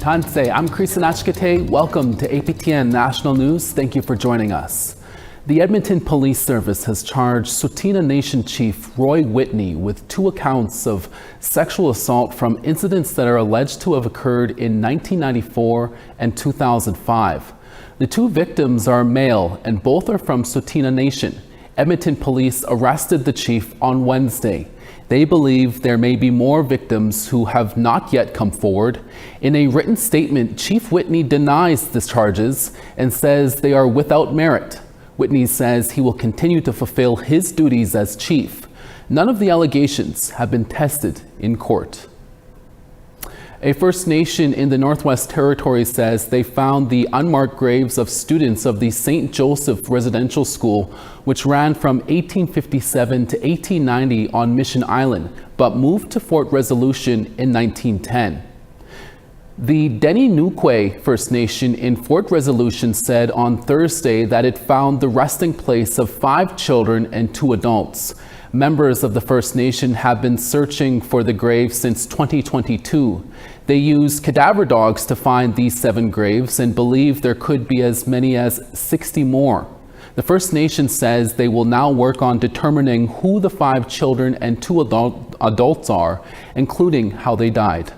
Tanse, I'm Krista Nachkate. Welcome to APTN National News. Thank you for joining us. The Edmonton Police Service has charged Tsuut'ina Nation Chief Roy Whitney with 2 accounts of sexual assault from incidents that are alleged to have occurred in 1994 and 2005. The 2 victims are male and both are from Tsuut'ina Nation. Edmonton police arrested the chief on Wednesday. They believe there may be more victims who have not yet come forward. In a written statement, Chief Whitney denies the charges and says they are without merit. Whitney says he will continue to fulfill his duties as chief. None of the allegations have been tested in court. A First Nation in the Northwest Territories says they found the unmarked graves of students of the St. Joseph Residential School, which ran from 1857 to 1890 on Mission Island, but moved to Fort Resolution in 1910. The Deni-Nukwe First Nation in Fort Resolution said on Thursday that it found the resting place of 5 children and 2 adults. Members of the First Nation have been searching for the graves since 2022. They used cadaver dogs to find these 7 graves and believe there could be as many as 60 more. The First Nation says they will now work on determining who the 5 children and 2 adults are, including how they died.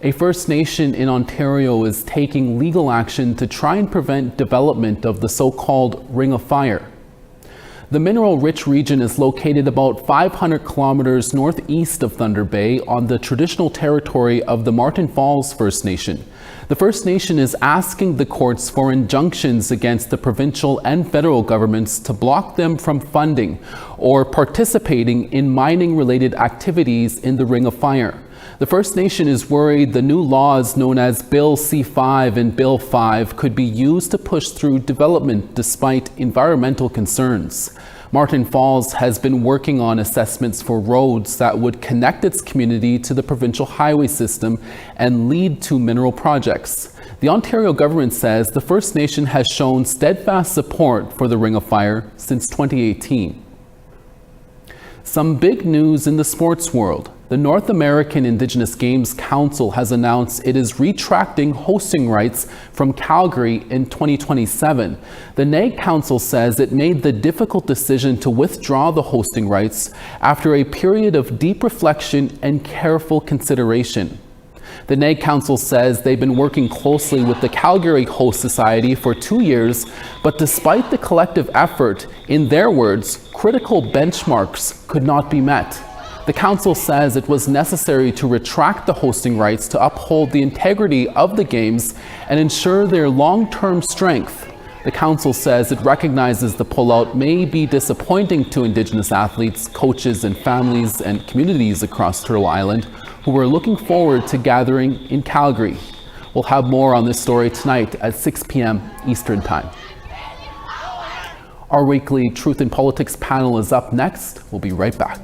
A First Nation in Ontario is taking legal action to try and prevent development of the so-called Ring of Fire. The mineral-rich region is located about 500 kilometers northeast of Thunder Bay on the traditional territory of the Martin Falls First Nation. The First Nation is asking the courts for injunctions against the provincial and federal governments to block them from funding or participating in mining-related activities in the Ring of Fire. The First Nation is worried the new laws known as Bill C-5 and Bill 5 could be used to push through development despite environmental concerns. Martin Falls has been working on assessments for roads that would connect its community to the provincial highway system and lead to mineral projects. The Ontario government says the First Nation has shown steadfast support for the Ring of Fire since 2018. Some big news in the sports world. The North American Indigenous Games Council has announced it is retracting hosting rights from Calgary in 2027. The NAG Council says it made the difficult decision to withdraw the hosting rights after a period of deep reflection and careful consideration. The NAG Council says they've been working closely with the Calgary Host Society for 2 years, but despite the collective effort, in their words, critical benchmarks could not be met. The council says it was necessary to retract the hosting rights to uphold the integrity of the games and ensure their long-term strength. The council says it recognizes the pullout may be disappointing to Indigenous athletes, coaches, and families and communities across Turtle Island who are looking forward to gathering in Calgary. We'll have more on this story tonight at 6 p.m. Eastern Time. Our weekly Truth in Politics panel is up next. We'll be right back.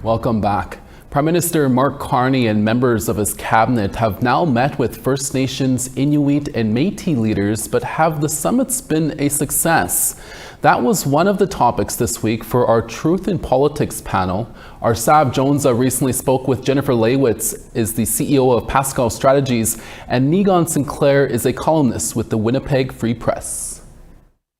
Welcome back. Prime Minister Mark Carney and members of his cabinet have now met with First Nations, Inuit and Métis leaders, but have the summits been a success? That was one of the topics this week for our Truth in Politics panel. Our Sav Jonza recently spoke with Jennifer Leywitz, is the CEO of Pascal Strategies, and Niigaan Sinclair is a columnist with the Winnipeg Free Press.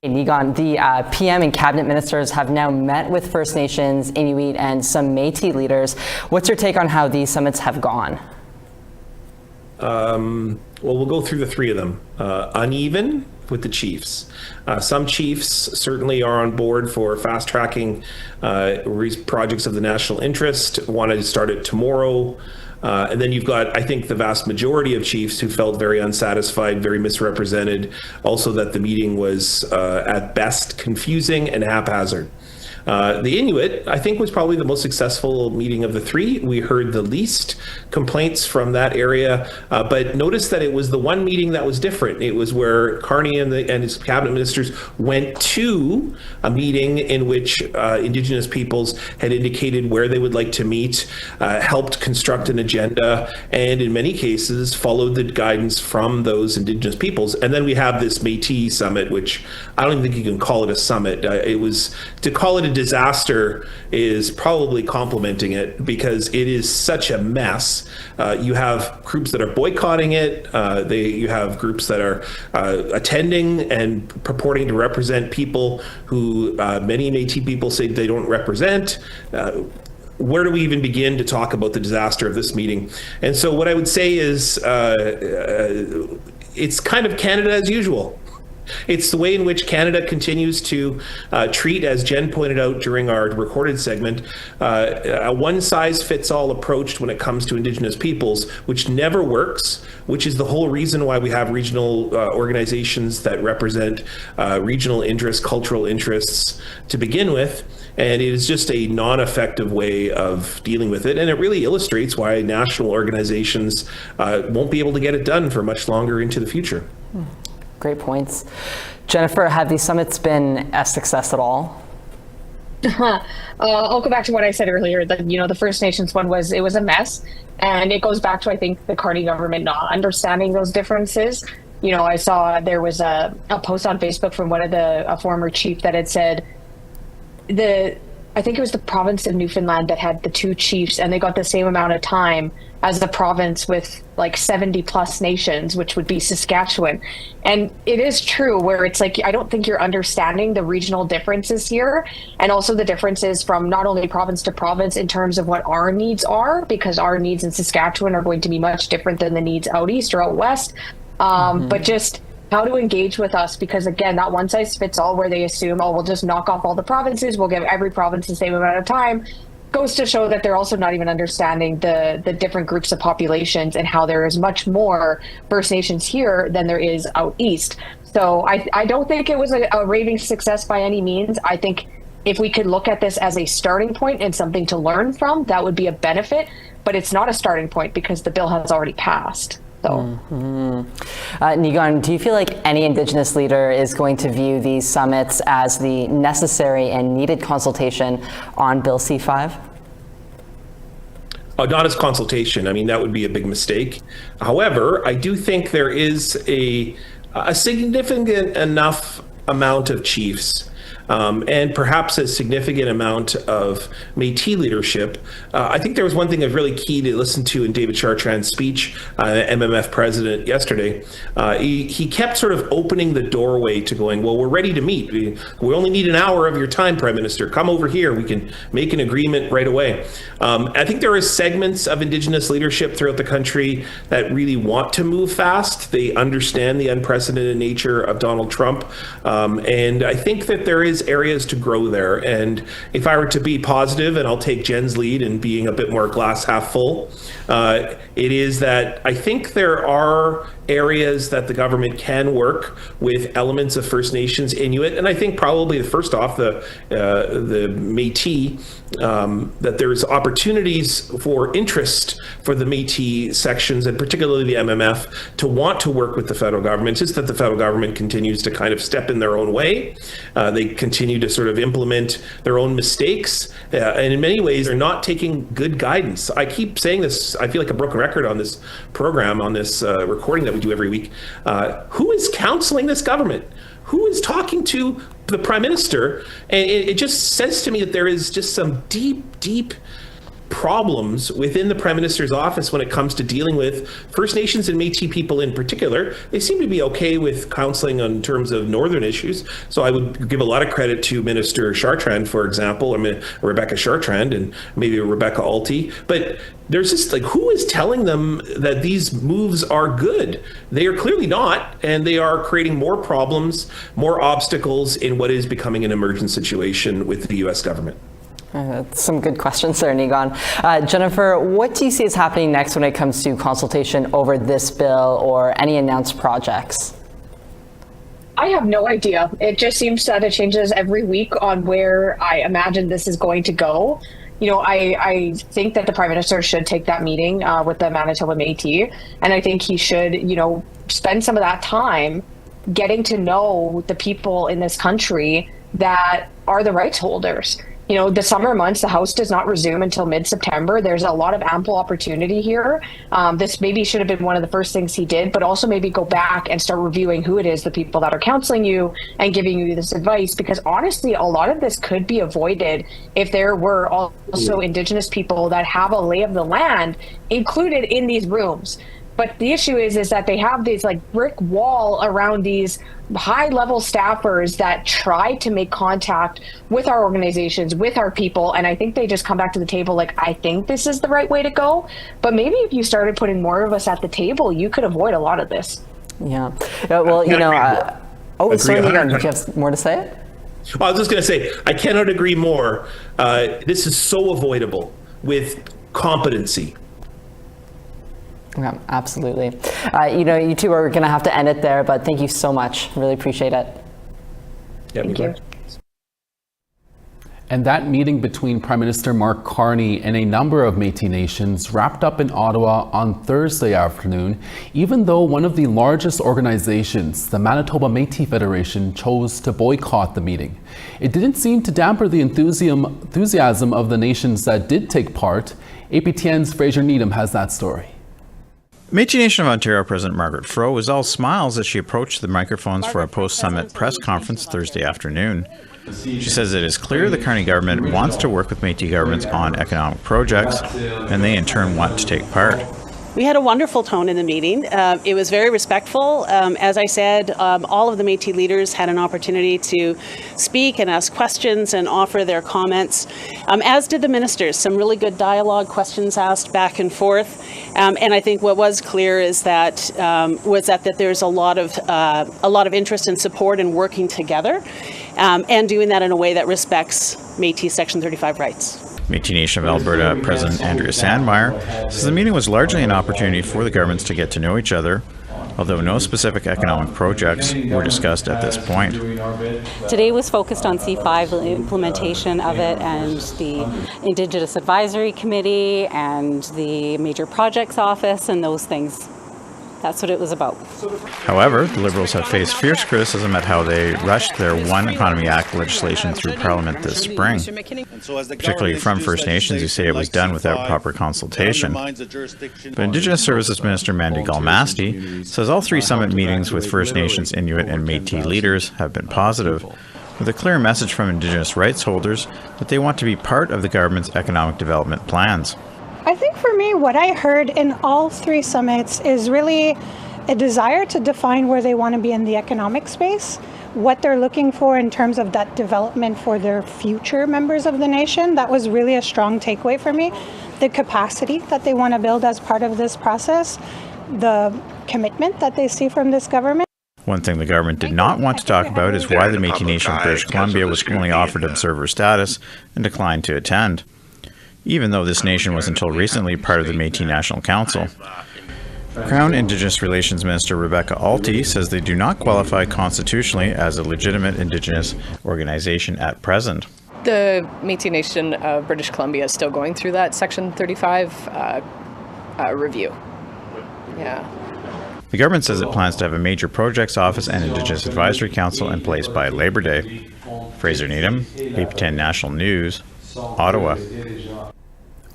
Hey, Niigaan, the PM and cabinet ministers have now met with First Nations, Inuit and some Métis leaders. What's your take on how these summits have gone? Well, we'll go through the three of them. Uneven with the chiefs. Some chiefs certainly are on board for fast-tracking projects of the national interest, wanted to start it tomorrow. And then you've got, I think, the vast majority of chiefs who felt very unsatisfied, very misrepresented. Also that the meeting was at best confusing and haphazard. The Inuit, I think, was probably the most successful meeting of the three. We heard the least complaints from that area, but notice that it was the one meeting that was different. It was where Carney and his cabinet ministers went to a meeting in which Indigenous peoples had indicated where they would like to meet, helped construct an agenda, and in many cases followed the guidance from those Indigenous peoples. And then we have this Matei Summit, which I don't even think you can call it a summit. It was, to call it a disaster is probably complimenting it, because it is such a mess. You have groups that are boycotting it. You have groups that are attending and purporting to represent people who many Métis people say they don't represent. Where do we even begin to talk about the disaster of this meeting? And so what I would say is it's kind of Canada as usual. It's the way in which Canada continues to treat, as Jen pointed out during our recorded segment, a one-size-fits-all approach when it comes to Indigenous peoples, which never works, which is the whole reason why we have regional organizations that represent regional interests, cultural interests to begin with. And it is just a non-effective way of dealing with it. And it really illustrates why national organizations won't be able to get it done for much longer into the future. Great points. Jennifer, have these summits been a success at all? I'll go back to what I said earlier. That, the First Nations one was a mess, and it goes back to, I think, the Carney government not understanding those differences. I saw there was a post on Facebook from a former chief that had said I think it was the province of Newfoundland that had the two chiefs, and they got the same amount of time as the province with like 70 plus nations, which would be Saskatchewan. And it is true where it's like, I don't think you're understanding the regional differences here, and also the differences from not only province to province in terms of what our needs are, because our needs in Saskatchewan are going to be much different than the needs out east or out west. But just how to engage with us, because again, that one size fits all where they assume, we'll just knock off all the provinces, we'll give every province the same amount of time, goes to show that they're also not even understanding the different groups of populations and how there is much more First Nations here than there is out east. So I don't think it was a raving success by any means. I think if we could look at this as a starting point and something to learn from, that would be a benefit, but it's not a starting point because the bill has already passed. So, Niigaan, do you feel like any Indigenous leader is going to view these summits as the necessary and needed consultation on Bill C-5? Not as consultation. I mean, that would be a big mistake. However, I do think there is a significant enough amount of chiefs and perhaps a significant amount of Métis leadership. I think there was one thing that's really key to listen to in David Chartrand's speech, MMF president, yesterday. He kept sort of opening the doorway to going, well, we're ready to meet. We only need an hour of your time, Prime Minister. Come over here. We can make an agreement right away. I think there are segments of Indigenous leadership throughout the country that really want to move fast. They understand the unprecedented nature of Donald Trump. And I think that there is areas to grow there. And if I were to be positive, and I'll take Jen's lead in being a bit more glass half full, it is that I think there are areas that the government can work with elements of First Nations, Inuit, and I think probably first off the Métis, that there's opportunities for interest for the Métis sections, and particularly the MMF, to want to work with the federal government. It's just that the federal government continues to kind of step in their own way. They continue to sort of implement their own mistakes. And in many ways, they're not taking good guidance. I keep saying this, I feel like a broken record on this program, on this recording that we do every week. Who is counseling this government? Who is talking to the Prime Minister? And it just says to me that there is just some deep problems within the Prime Minister's office when it comes to dealing with First Nations and Métis people in particular. They seem to be okay with counseling in terms of northern issues. So I would give a lot of credit to Minister Chartrand, for example, Rebecca Chartrand and maybe Rebecca Alty. But there's just like, who is telling them that these moves are good? They are clearly not, and they are creating more problems, more obstacles in what is becoming an emergent situation with the U.S. government. Some good questions there, Niigaan. Jennifer, what do you see is happening next when it comes to consultation over this bill or any announced projects? I have no idea. It just seems that it changes every week on where I imagine this is going to go. You know, I think that the Prime Minister should take that meeting with the Manitoba Métis, and I think he should, you know, spend some of that time getting to know the people in this country that are the rights holders. You know, the summer months, the House does not resume until mid-September. There's a lot of ample opportunity here. This maybe should have been one of the first things he did, but also maybe go back and start reviewing who it is, the people that are counseling you and giving you this advice, because honestly, a lot of this could be avoided if there were also Indigenous people that have a lay of the land included in these rooms. But the issue is that they have these like brick wall around these high-level staffers that try to make contact with our organizations, with our people, and I think they just come back to the table like, I think this is the right way to go. But maybe if you started putting more of us at the table, you could avoid a lot of this. Yeah. Well, you know, sorry, Niigaan, did you have more to say? Well, I was just going to say, I cannot agree more. This is so avoidable with competency. Yeah, absolutely. You know, you two are going to have to end it there, but thank you so much. Really appreciate it. Yeah, Thank you. And that meeting between Prime Minister Mark Carney and a number of Métis nations wrapped up in Ottawa on Thursday afternoon, even though one of the largest organizations, the Manitoba Métis Federation, chose to boycott the meeting. It didn't seem to damper the enthusiasm of the nations that did take part. APTN's Fraser Needham has that story. Métis Nation of Ontario President Margaret Froh was all smiles as she approached the microphones for a post-summit press conference Thursday afternoon. She says it is clear the Carney government wants to work with Métis governments on economic projects, and they in turn want to take part. We had a wonderful tone in the meeting. It was very respectful. As I said, all of the Métis leaders had an opportunity to speak and ask questions and offer their comments, as did the ministers. Some really good dialogue, questions asked back and forth. And I think what was clear is that that there's a lot of interest and support in working together and doing that in a way that respects Métis Section 35 rights. Métis Nation of Alberta President Andrea Sandmeyer says the meeting was largely an opportunity for the governments to get to know each other, although no specific economic projects were discussed at this point. Today was focused on C5, the implementation of it, and the Indigenous Advisory Committee and the Major Projects Office and those things. That's what it was about. However, the Liberals have faced fierce criticism at how they rushed their One Economy Act legislation through Parliament this spring, particularly from First Nations who say it was done without proper consultation. But Indigenous Services Minister Mandy Galmasti says all three summit meetings with First Nations, Inuit and Métis leaders have been positive, with a clear message from Indigenous rights holders that they want to be part of the government's economic development plans. I think for me, what I heard in all three summits is really a desire to define where they want to be in the economic space, what they're looking for in terms of that development for their future members of the nation. That was really a strong takeaway for me. The capacity that they want to build as part of this process, the commitment that they see from this government. One thing the government did not want to talk about is why the Métis Nation of British Columbia was only offered observer status and declined to attend, even though this nation was until recently part of the Métis National Council. Crown Indigenous Relations Minister Rebecca Alty says they do not qualify constitutionally as a legitimate Indigenous organization at present. The Métis Nation of British Columbia is still going through that Section 35 review. Yeah. The government says it plans to have a Major Projects Office and Indigenous Advisory Council in place by Labor Day. Fraser Needham, APTN National News, Ottawa.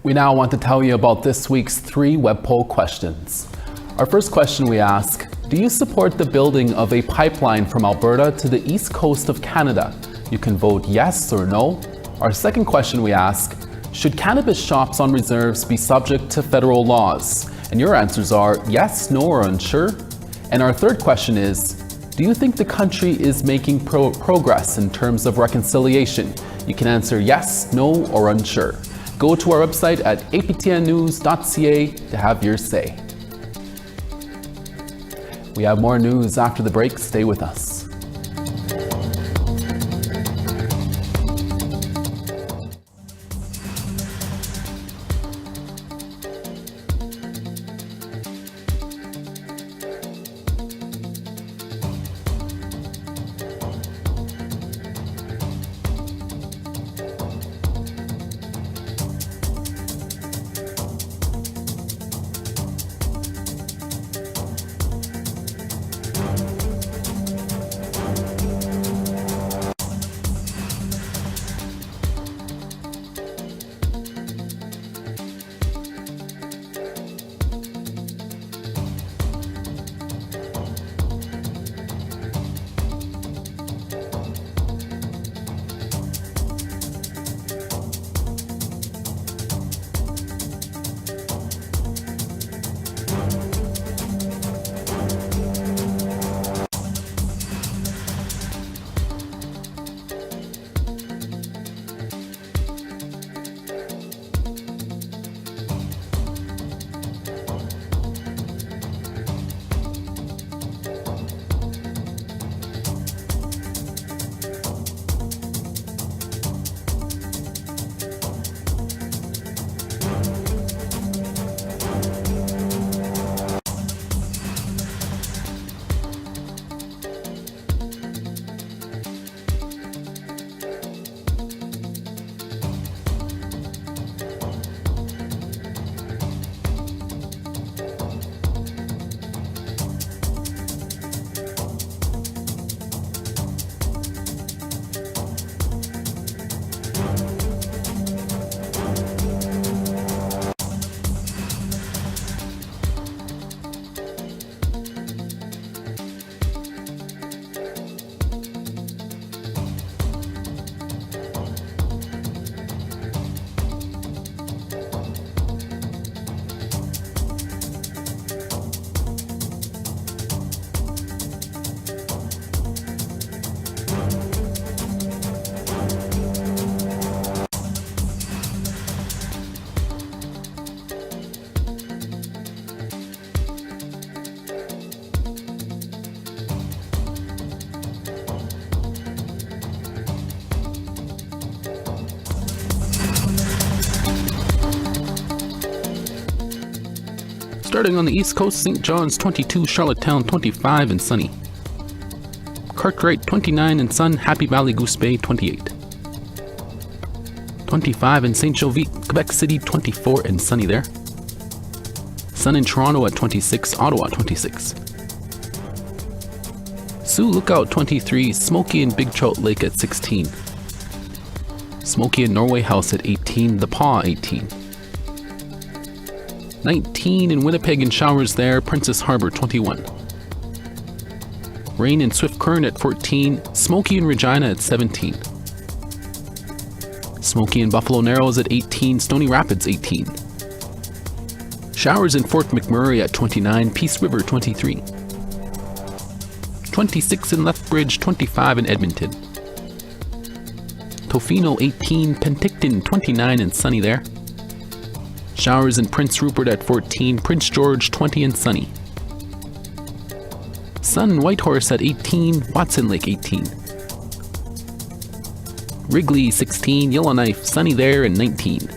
We now want to tell you about this week's 3 web poll questions. Our first question we ask, do you support the building of a pipeline from Alberta to the east coast of Canada? You can vote yes or no. Our second question we ask, should cannabis shops on reserves be subject to federal laws? And your answers are yes, no, or unsure. And our third question is, do you think the country is making progress in terms of reconciliation? You can answer yes, no, or unsure. Go to our website at aptnnews.ca to have your say. We have more news after the break. Stay with us. Starting on the East Coast, St. John's 22, Charlottetown 25 and sunny. Cartwright 29 and sun, Happy Valley Goose Bay 28. 25 in St. Jovite, Quebec City 24 and sunny there. Sun in Toronto at 26, Ottawa 26. Sioux Lookout 23, Smoky and Big Trout Lake at 16. Smoky and Norway House at 18, The Paw 18. 19 in Winnipeg and showers there, Princess Harbor 21. Rain in Swift Current at 14, Smoky and Regina at 17. Smoky and Buffalo Narrows at 18, Stony Rapids 18. Showers in Fort McMurray at 29, Peace River 23. 26 in Lethbridge, 25 in Edmonton. Tofino 18, Penticton 29 and sunny there. Showers in Prince Rupert at 14, Prince George 20 and sunny. Sun in Whitehorse at 18, Watson Lake 18. Wrigley 16, Yellowknife sunny there and 19.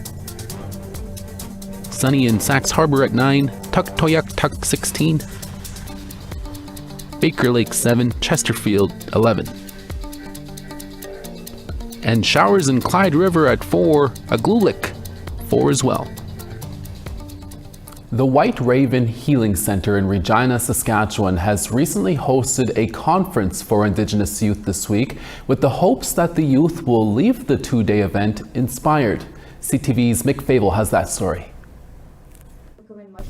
Sunny in Sax Harbor at 9, Tuktoyaktuk 16. Baker Lake 7, Chesterfield 11. And showers in Clyde River at 4, Aglulik 4 as well. The White Raven Healing Center in Regina, Saskatchewan has recently hosted a conference for Indigenous youth this week with the hopes that the youth will leave the two-day event inspired. CTV's Mick Fable has that story.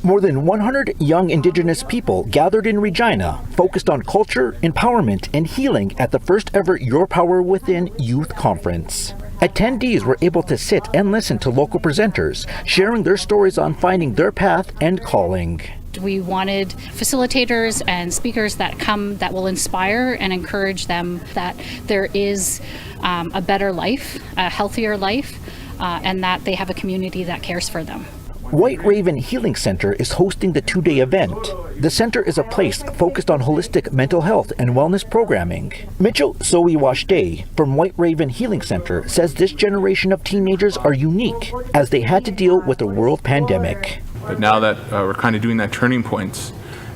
More than 100 young Indigenous people gathered in Regina, focused on culture, empowerment, and healing at the first ever Your Power Within Youth Conference. Attendees were able to sit and listen to local presenters, sharing their stories on finding their path and calling. We wanted facilitators and speakers that will inspire and encourage them that there is a better life, a healthier life, and that they have a community that cares for them. White Raven Healing Center is hosting the two-day event. The center is a place focused on holistic mental health and wellness programming. Mitchell Soiwashde from White Raven Healing Center says this generation of teenagers are unique as they had to deal with a world pandemic. But now that we're kind of doing that turning point,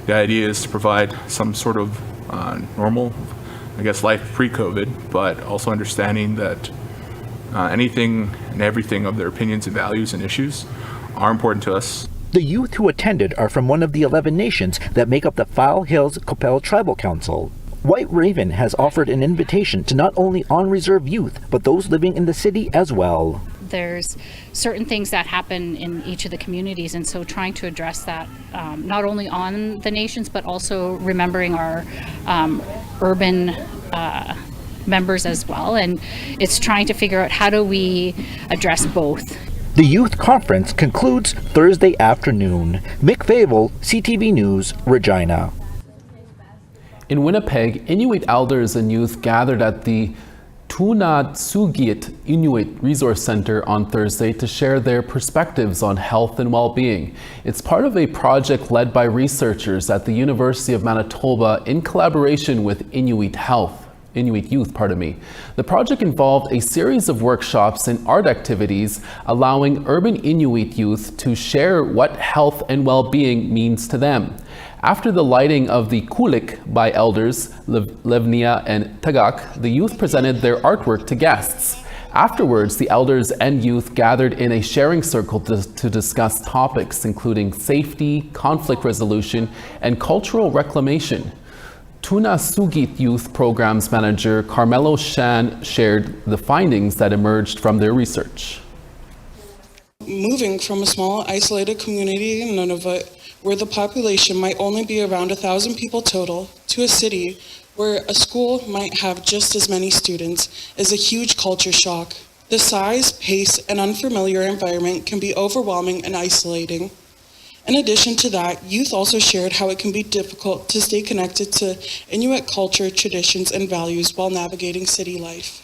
the idea is to provide some sort of normal, life pre-COVID, but also understanding that anything and everything of their opinions and values and issues are important to us. The youth who attended are from one of the 11 nations that make up the File Hills Qu'Appelle Tribal Council. White Raven has offered an invitation to not only on-reserve youth, but those living in the city as well. There's certain things that happen in each of the communities, and so trying to address that not only on the nations, but also remembering our urban members as well. And it's trying to figure out how do we address both. The youth conference concludes Thursday afternoon. Mick Fable, CTV News, Regina. In Winnipeg, Inuit elders and youth gathered at the Tunatsugit Inuit Resource Center on Thursday to share their perspectives on health and well-being. It's part of a project led by researchers at the University of Manitoba in collaboration with Inuit Youth. The project involved a series of workshops and art activities allowing urban Inuit youth to share what health and well-being means to them. After the lighting of the kulik by elders Levnia and Tagak, the youth presented their artwork to guests. Afterwards, the elders and youth gathered in a sharing circle to discuss topics including safety, conflict resolution, and cultural reclamation. Tunatsugit Youth Programs Manager Carmelo Shan shared the findings that emerged from their research. Moving from a small, isolated community in Nunavut, where the population might only be around 1,000 people total, to a city where a school might have just as many students is a huge culture shock. The size, pace, and unfamiliar environment can be overwhelming and isolating. In addition to that, youth also shared how it can be difficult to stay connected to Inuit culture, traditions, and values while navigating city life.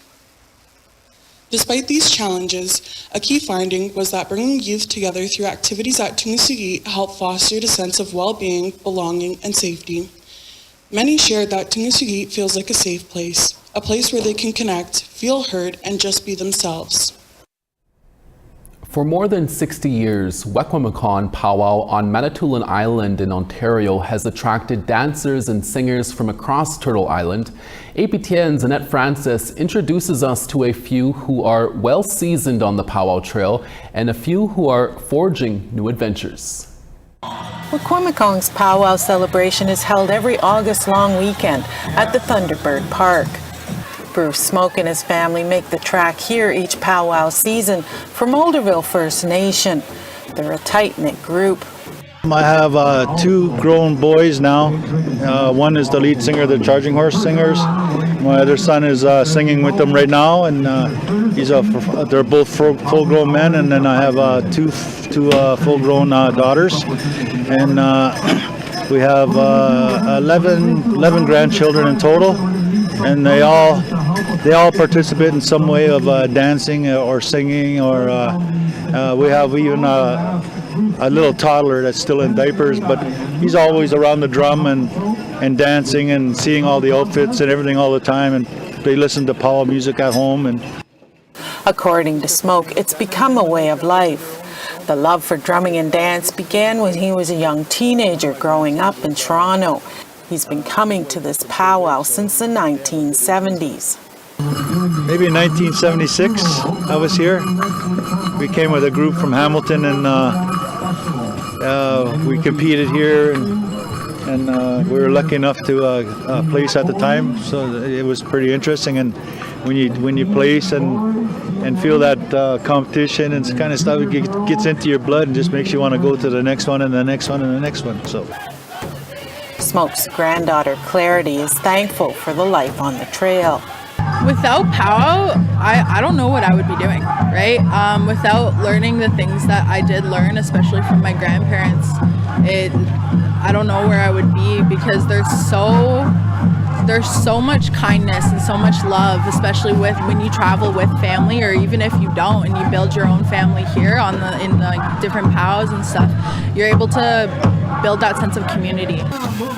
Despite these challenges, a key finding was that bringing youth together through activities at Tunatsugit helped foster a sense of well-being, belonging, and safety. Many shared that Tunatsugit feels like a safe place, a place where they can connect, feel heard, and just be themselves. For more than 60 years, Wquaon Powow on Manitoulin Island in Ontario has attracted dancers and singers from across Turtle Island. APTN's Annette Francis introduces us to a few who are well seasoned on the Powwow Trail and a few who are forging new adventures. Wquaon's Powwow celebration is held every August long weekend at the Thunderbird Park. Bruce Smoke and his family make the track here each powwow season from Alderville First Nation. They're a tight-knit group. I have two grown boys now. One is the lead singer of the Charging Horse Singers. My other son is singing with them right now, and they're both full-grown men. And then I have two full-grown daughters, and we have 11 grandchildren in total, and they all participate in some way of dancing or singing, or we have even a little toddler that's still in diapers, but he's always around the drum and dancing and seeing all the outfits and everything all the time, and they listen to powwow music at home. And according to Smoke, it's become a way of life. The love for drumming and dance began when he was a young teenager growing up in Toronto. He's been coming to this powwow since the 1970s. Maybe in 1976, I was here. We came with a group from Hamilton, and We competed here, and we were lucky enough to place at the time, so it was pretty interesting. And when you place and feel that competition and kind of stuff, it gets into your blood and just makes you want to go to the next one and the next one and the next one. So. Smoke's granddaughter Clarity is thankful for the life on the trail. Without powwow, I don't know what I would be doing, right? Without learning the things that I did learn, especially from my grandparents, I don't know where I would be, because there's so much kindness and so much love, especially when you travel with family, or even if you don't and you build your own family here in the different powwows and stuff, you're able to build that sense of community.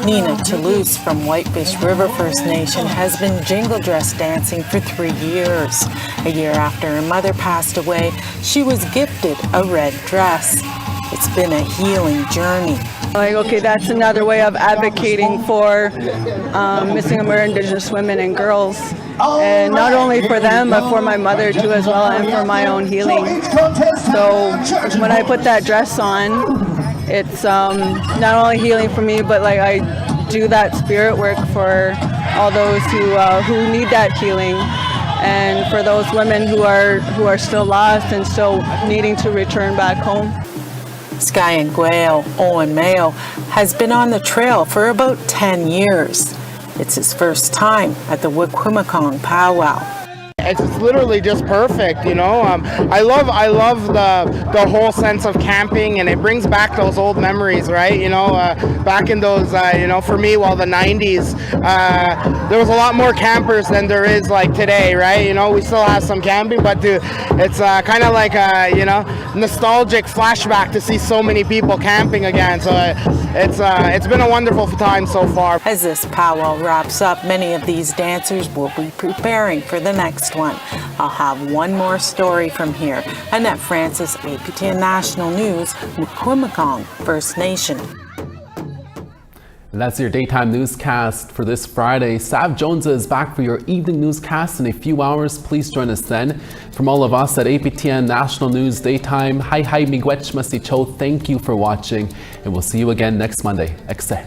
Nina Toulouse from Whitefish River First Nation has been jingle dress dancing for 3 years. A year after her mother passed away, she was gifted a red dress. It's been a healing journey. Like, okay, that's another way of advocating for missing American Indigenous women and girls. And not only for them, but for my mother too as well, and for my own healing. So when I put that dress on, it's not only healing for me, but like I do that spirit work for all those who need that healing, and for those women who are still lost and still needing to return back home. Sky Ngueo Owen Mayo has been on the trail for about 10 years. It's his first time at the Wquaon Powow. It's literally just perfect, you know. I love the whole sense of camping, and it brings back those old memories, right? You know, back in those, for me, the 90s, there was a lot more campers than there is like today, right? You know, we still have some camping, but it's kind of like nostalgic flashback to see so many people camping again. So it's been a wonderful time so far. As this powwow wraps up, many of these dancers will be preparing for the next one. I'll have one more story from here. Annette Francis, APTN National News, Wquaon First Nation. And that's your daytime newscast for this Friday. Sav Jones is back for your evening newscast in a few hours. Please join us then. From all of us at APTN National News Daytime, hi miigwech masicho. Thank you for watching, and we'll see you again next Monday. Ekse.